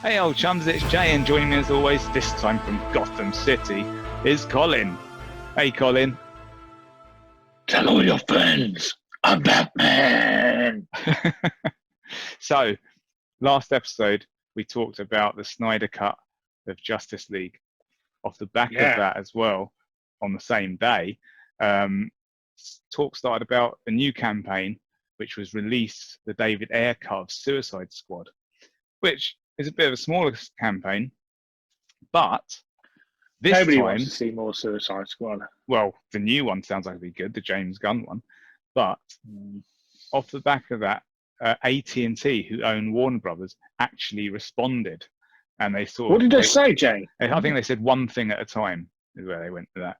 Hey old chums, it's Jay, and joining me as always, this time from Gotham City, is Colin. Hey Colin. Tell all your friends, I'm Batman! So, last episode, we talked about the Snyder Cut of Justice League. Off the back of that as well, on the same day, talk started about a new campaign, which was release the David Ayer cut of Suicide Squad, which is a bit of a smaller campaign, but this Nobody time, wants to see more Suicide Squad. Well, the new one sounds like it'd be good, the James Gunn one, but off the back of that, AT&T, who own Warner Brothers, actually responded, and they sort What did they say, Jay? I think they said one thing at a time is where they went with that.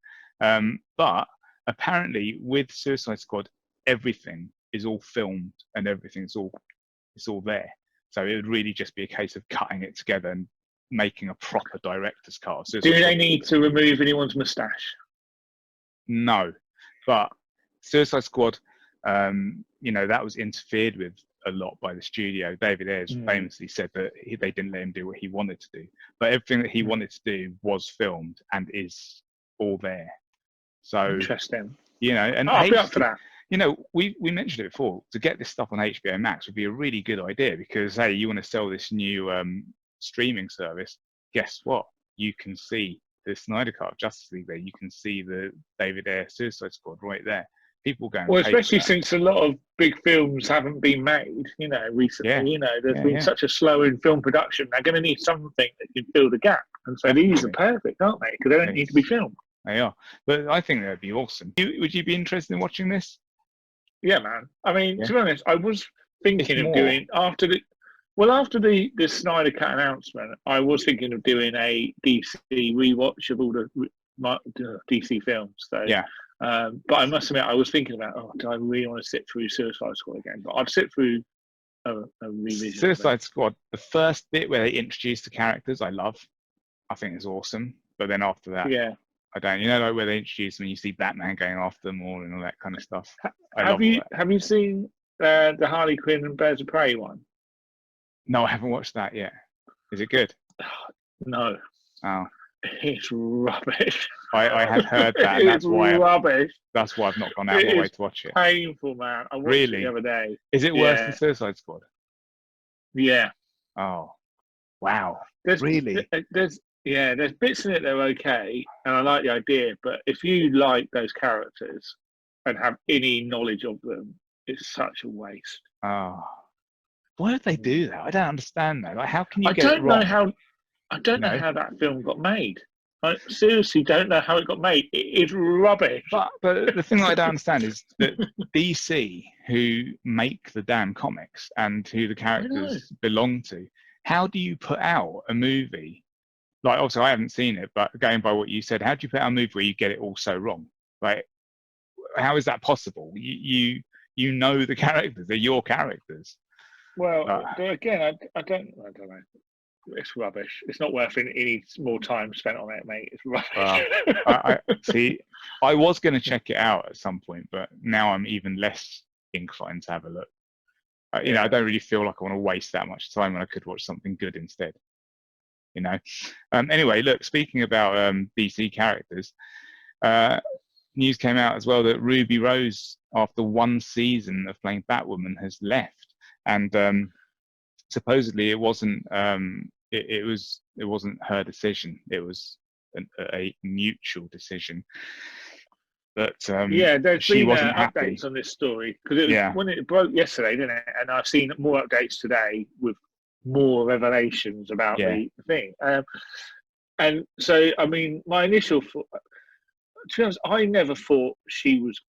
But apparently, with Suicide Squad, everything is all filmed and it's all there. So it would really just be a case of cutting it together and making a proper director's cut. Do they need to remove anyone's moustache? No, but Suicide Squad, that was interfered with a lot by the studio. David Ayer famously said that they didn't let him do what he wanted to do, but everything that he wanted to do was filmed and is all there. So interesting. And I'll be up for that. We mentioned it before. To get this stuff on HBO Max would be a really good idea because, hey, you want to sell this new streaming service. Guess what? You can see the Snyder Cut of Justice League there. You can see the David Ayer Suicide Squad right there. People going. Well, especially since a lot of big films haven't been made, recently. Yeah. There's been such a slow in film production. They're going to need something that can fill the gap. And so these are perfect, aren't they? Because they don't need to be filmed. They are. But I think that'd be awesome. Would you be interested in watching this? Yeah, man. I mean, to be honest, I was thinking of doing after the Snyder Cut announcement, I was thinking of doing a DC rewatch of all the DC films. So but I must admit, I was thinking about, do I really want to sit through Suicide Squad again? But I'd sit through a revision. Suicide Squad, the first bit where they introduce the characters, I love. I think it's awesome. But then after that, I don't. Like where they introduce them and you see Batman going after them all and all that kind of stuff. Have you seen the Harley Quinn and Birds of Prey one? No, I haven't watched that yet. Is it good? No. Oh. It's rubbish. I had heard that. And that's rubbish. That's why I've not gone out of my way to watch it. Painful, man. I watched it the other day. Is it worse than Suicide Squad? Yeah. Oh. Wow. Really? There's bits in it that are okay, and I like the idea, but if you like those characters and have any knowledge of them, it's such a waste. Oh. Why did they do that? I don't understand that. Like, how can you get it wrong? I don't know how that film got made. I seriously don't know how it got made. It is rubbish. But the thing that I don't understand is that DC, who make the damn comics and who the characters belong to, how do you put out a movie? Like, also, I haven't seen it, but going by what you said, how do you put out a movie where you get it all so wrong? Like, how is that possible? You know the characters; they're your characters. Well, again, I don't know. It's rubbish. It's not worth any more time spent on it, mate. It's rubbish. I see. I was going to check it out at some point, but now I'm even less inclined to have a look. I don't really feel like I want to waste that much time when I could watch something good instead. Anyway, look, speaking about DC characters, news came out as well that Ruby Rose, after one season of playing Batwoman, has left, and supposedly it wasn't it wasn't her decision. It was a mutual decision. But there's she been wasn't happy. Updates on this story because when it broke yesterday, didn't it? And I've seen more updates today with more revelations about the thing. And so, I mean, my initial thought, to be honest, I never thought she was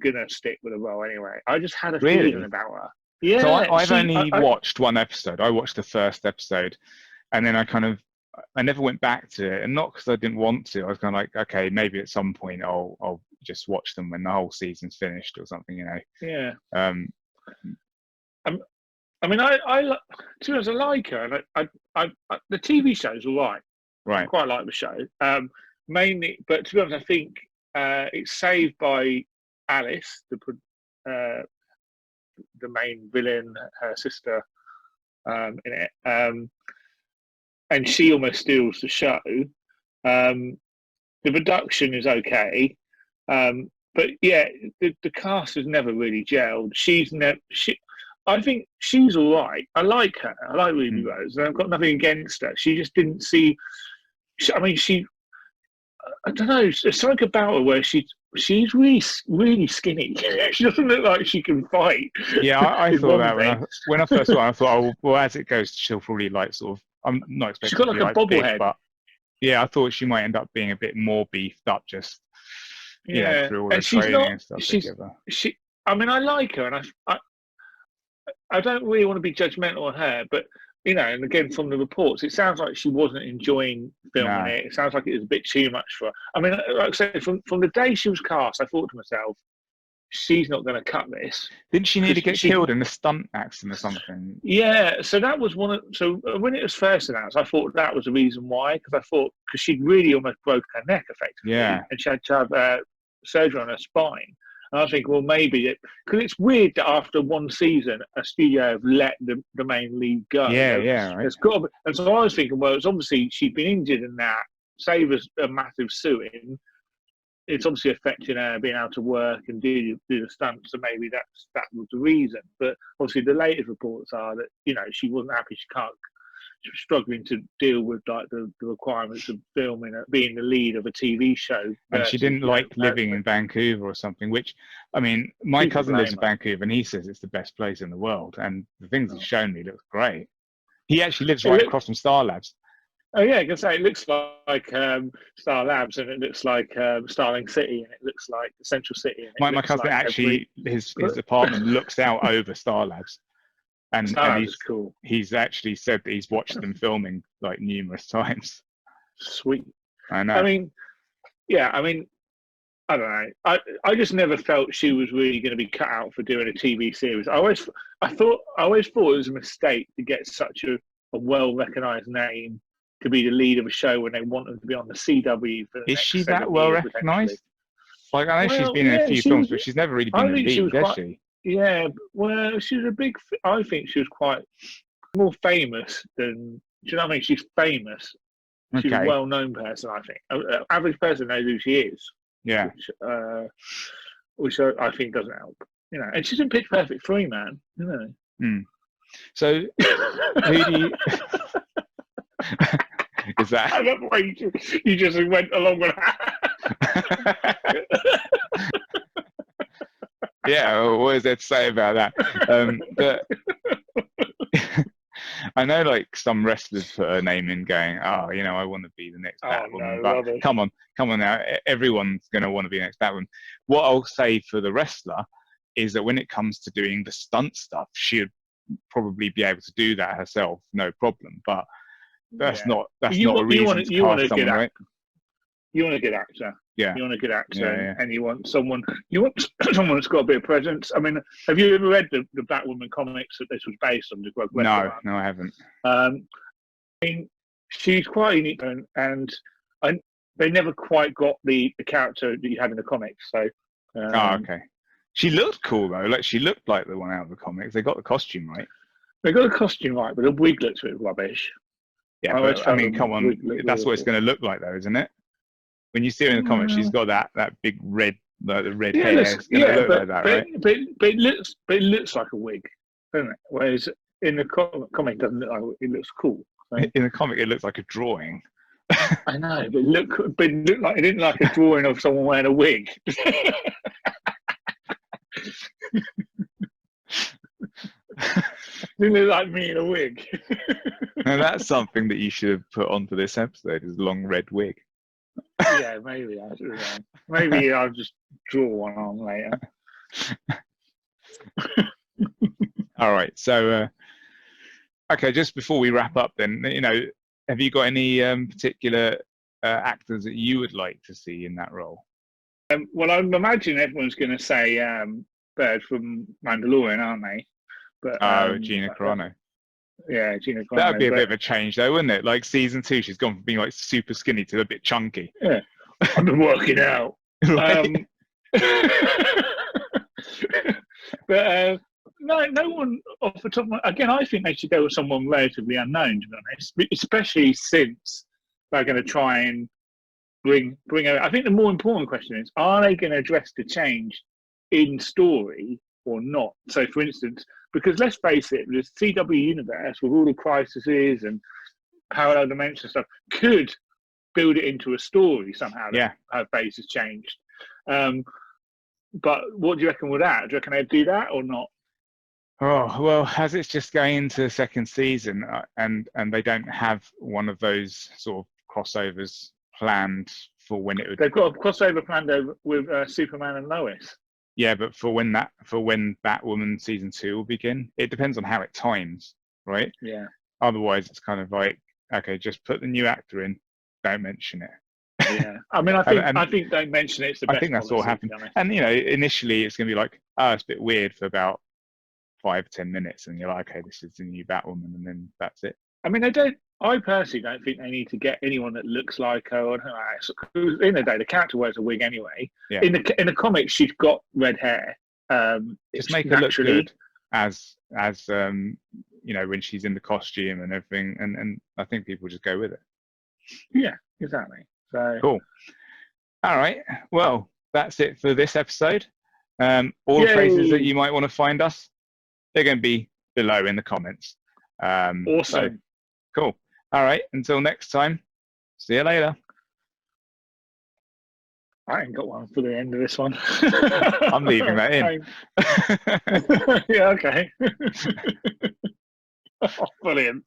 gonna stick with a role anyway. I just had a feeling about her. Yeah. So I've only watched one episode. I watched the first episode, and then I never went back to it, and not because I didn't want to. I was kind of like, okay, maybe at some point I'll just watch them when the whole season's finished or something, Yeah. I mean, to be honest, I like her, and the TV show's all right. Right. I quite like the show. Mainly, but to be honest, I think it's saved by Alice, the main villain, her sister, in it, and she almost steals the show. The production is okay, but yeah, the cast has never really gelled. I think she's all right. I like her. I like Ruby Rose, and I've got nothing against her. She just didn't see. I mean, I don't know. There's something about her where she's really, really skinny. She doesn't look like she can fight. Yeah, I thought that when I first saw her, I thought, oh, well, as it goes, she'll probably like sort of. I'm not expecting. She's got like a bobblehead, but yeah, I thought she might end up being a bit more beefed up, just through all the training and stuff together. I mean, I like her, and I don't really want to be judgmental on her, but and again from the reports, it sounds like she wasn't enjoying filming it. It sounds like it was a bit too much for her. I mean, like I said, from the day she was cast, I thought to myself, she's not going to cut this. Didn't she need to get killed in a stunt accident or something? Yeah, so that was one of. So when it was first announced, I thought that was the reason why, because she'd really almost broke her neck effectively, and she had to have surgery on her spine. And I think, well, maybe because it's weird that after one season, a studio have let the main lead go. Right. It's got, and so I was thinking, well, it's obviously she'd been injured in that, save us a massive suing. It's obviously affecting her being able to work and do the stunts, so maybe that was the reason. But obviously, the latest reports are that she wasn't happy. She was struggling to deal with like the requirements of filming, being the lead of a TV show. And she didn't like living in Vancouver or something, which, I mean, my cousin lives in Vancouver and he says it's the best place in the world. And the things he's shown me look great. He actually lives right across from Star Labs. Oh yeah, I can say it looks like Star Labs, and it looks like Starling City, and it looks like Central City. And my cousin actually, his apartment looks out over Star Labs. And cool. He's actually said that he's watched them filming like numerous times. Sweet. I know. I mean, I don't know. I just never felt she was really going to be cut out for doing a TV series. I always thought it was a mistake to get such a well-recognised name to be the lead of a show when they want them to be on the CW. Is she that well-recognised? Like, I know she's been in a few films, but she's never really been a lead, has she? Yeah, well, she was I think she was quite more famous than. Do you know what I mean? She's famous. She's a well-known person, I think. An average person knows who she is. Yeah. Which I think doesn't help. And she's in Pitch Perfect 3, man. So, who do you... Is that... I love the way you just went along with that. Yeah, what is there to say about that? But I know, like, some wrestlers put her name in, going, "Oh, I want to be the next Batwoman." But rubbish. come on now, everyone's going to want to be the next Batwoman. What I'll say for the wrestler is that when it comes to doing the stunt stuff, she'd probably be able to do that herself, no problem. But that's not a reason to cast someone, right? You want a good actor. Yeah. You want a good actor, and you want someone that's got a bit of presence. I mean, have you ever read the Batwoman comics that this was based on? No, I haven't. I mean, she's quite unique, and they never quite got the character that you had in the comics. So. Okay. She looked cool though. Like, she looked like the one out of the comics. They got the costume right. They got the costume right, but the wig looks a bit rubbish. Yeah, but, I mean, come on, that's what it's going to look like, though, isn't it? When you see her in the comics, she's got that big red, like the red hair. It's going to look like that, right? But it looks like a wig, doesn't it? Whereas in the comic, it doesn't look like it looks cool. Right? In the comic, it looks like a drawing. I know, but it looked like it didn't like a drawing of someone wearing a wig. Didn't look like me in a wig. Now that's something that you should have put onto this episode: is a long red wig. Yeah, maybe I should have. Maybe I'll just draw one on later. All right. So, okay, just before we wrap up, then, have you got any particular actors that you would like to see in that role? Well, I imagine everyone's going to say Bird from Mandalorian, aren't they? But Gina Carano. Yeah, Gina Carano. That would be a bit of a change, though, wouldn't it? Like season 2, she's gone from being like super skinny to a bit chunky. Yeah, I've been working out. Right. But no one off the top of my, again, I think they should go with someone relatively unknown, to be honest, especially since they're going to try and bring over. I think the more important question is, are they going to address the change in story or not? So, for instance, because let's face it, the CW universe with all the crises and parallel dimension stuff could build it into a story somehow. That her face has changed. But what do you reckon with that? Do you reckon they'd do that or not? Oh, well, as it's just going into the second season and they don't have one of those sort of crossovers planned for when it would. They've got a crossover planned over with Superman and Lois. Yeah, but for when Batwoman season 2 will begin, it depends on how it times, right? Yeah. Otherwise, it's kind of like, okay, just put the new actor in, don't mention it. Yeah, I mean, I think don't mention it. It's the best. I think that's all happened. And initially it's going to be like, oh, it's a bit weird for about 5 or 10 minutes, and you're like, okay, this is the new Batwoman, and then that's it. I mean, I personally don't think they need to get anyone that looks like her or anything like that. In the day, the character wears a wig anyway. Yeah. In the comics, she's got red hair. Just make her look good as when she's in the costume and everything, and I think people just go with it. Yeah, exactly. So cool. All right. Well, that's it for this episode. All the places that you might want to find us, they're going to be below in the comments. Awesome. So, cool. All right. Until next time. See you later. I ain't got one for the end of this one. I'm leaving that in. Yeah. Okay. Oh, brilliant.